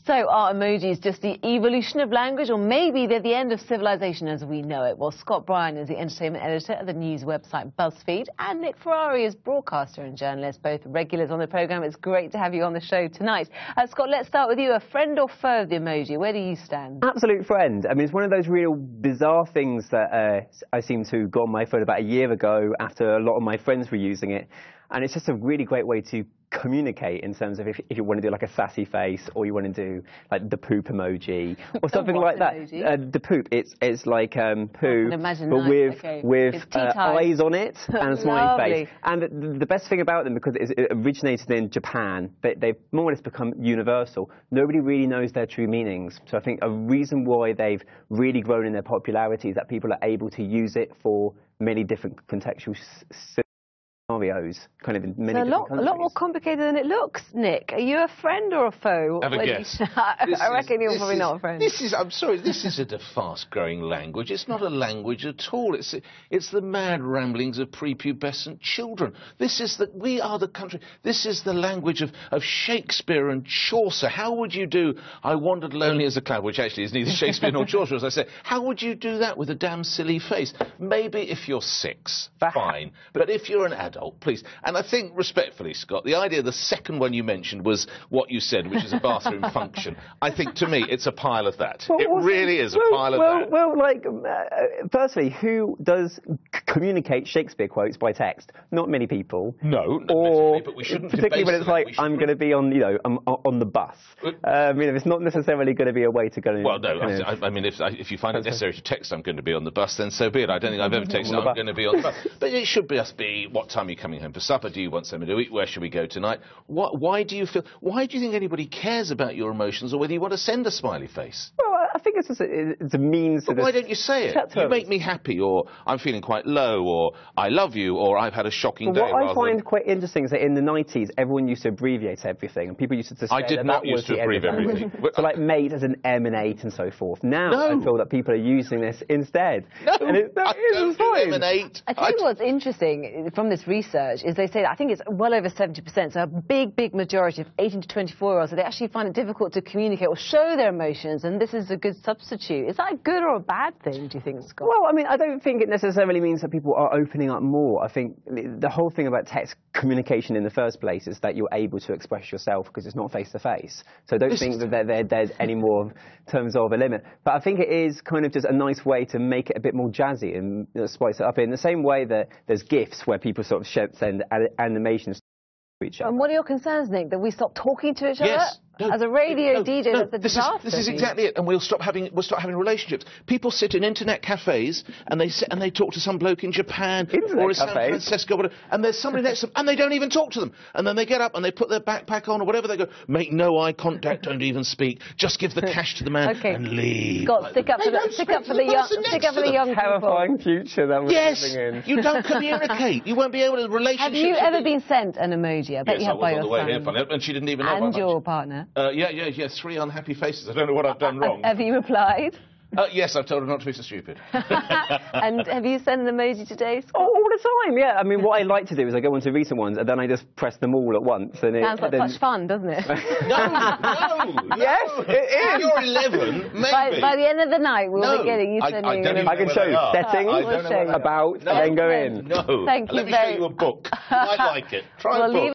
So are emojis just the evolution of language, or maybe they're the end of civilization as we know it? Well, Scott Bryan is the entertainment editor of the news website BuzzFeed, and Nick Ferrari is broadcaster and journalist, both regulars on the programme. It's great to have you on the show tonight. Scott, let's start with you. A friend or foe of the emoji? Where do you stand? Absolute friend. I mean, it's one of those real bizarre things that I seem to got on my phone about a year ago after a lot of my friends were using it. And it's just a really great way to communicate in terms of if you want to do like a sassy face, or you want to do like the poop emoji or something like that. The poop, it's like poo, but with eyes on it and a smiley face. And the best thing about them, because it originated in Japan, they've more or less become universal. Nobody really knows their true meanings. So I think a reason why they've really grown in their popularity is that people are able to use it for many different contextual scenarios, kind of in many different countries. A lot more complicated than it looks, Nick. Are you a friend or a foe? Have a guess. I reckon you're probably not a friend. I'm sorry, this isn't a fast-growing language. It's not a language at all. It's the mad ramblings of prepubescent children. We are the country. This is the language of Shakespeare and Chaucer. How would you do I wandered lonely as a cloud, which actually is neither Shakespeare nor Chaucer, as I say. How would you do that with a damn silly face? Maybe if you're 6, fine. But if you're an adult, please. And I think, respectfully, Scott, the idea, the second one you mentioned was what you said, which is a bathroom function. I think, to me, it's a pile of that. It really is a pile of that. Well, like, firstly, who does communicate Shakespeare quotes by text? Not many people. No, or but we shouldn't. Particularly when it's like, I'm going to be on, I'm on the bus. It's not necessarily going to be a way to go. Well, no. I mean, if you find it necessary to text, I'm going to be on the bus, then so be it. I don't think I've ever texted, I'm going to be on the bus. But it should be what time are you coming home for supper? Do you want something to eat? Where should we go tonight? Why do you think anybody cares about your emotions, or whether you want to send a smiley face? Well, I think it's a means to. But why don't you say it? You make me happy, or I'm feeling quite low, or I love you, or I've had a shocking day. What I find quite interesting is that in the 90s, everyone used to abbreviate everything, and people used to say I did not used to abbreviate everything. So like mate as an M and 8 and so forth. Now I feel that people are using this instead. No, I don't do M and 8. I tell you what's interesting from this research is they say that I think it's well over 70%, so a big majority of 18 to 24-year-olds, so they actually find it difficult to communicate or show their emotions, and this is a good substitute. Is that a good or a bad thing, do you think, Scott? Well, I mean, I don't think it necessarily means that people are opening up more. I think the whole thing about text communication in the first place is that you're able to express yourself because it's not face-to-face. So I don't think that there's any more terms of a limit. But I think it is kind of just a nice way to make it a bit more jazzy and spice it up in the same way that there's GIFs where people sort of send animations to each other. And what are your concerns, Nick, that we stop talking to each other? No, as a radio DJ, that's a disaster. This is exactly it, and we'll stop having relationships. People sit in internet cafes and they talk to some bloke in Japan or in San Francisco, and there's somebody next to them, and they don't even talk to them. And then they get up and they put their backpack on or whatever. They go, make no eye contact, don't even speak, just give the cash to the man and leave. Scott, stick up for the young people. Terrifying future that we're living in. You don't communicate. You won't be able to relationship. Have you ever been sent an emoji? I bet you have by your son. Yes, I was on the way here, and she didn't even know. And your partner. Yeah, 3 unhappy faces. I don't know what I've done wrong. Have you replied? Yes, I've told her not to be so stupid. And have you sent an emoji today, Scott? All the time, yeah. I mean, what I like to do is I go onto recent ones and then I just press them all at once. And sounds like such fun, doesn't it? No. Yes, it is. If you're 11, maybe. By the end of the night, we'll be getting you sending I can show you settings, about, and then go in. No. Thank you Let me show you a book. You might like it. Try a book.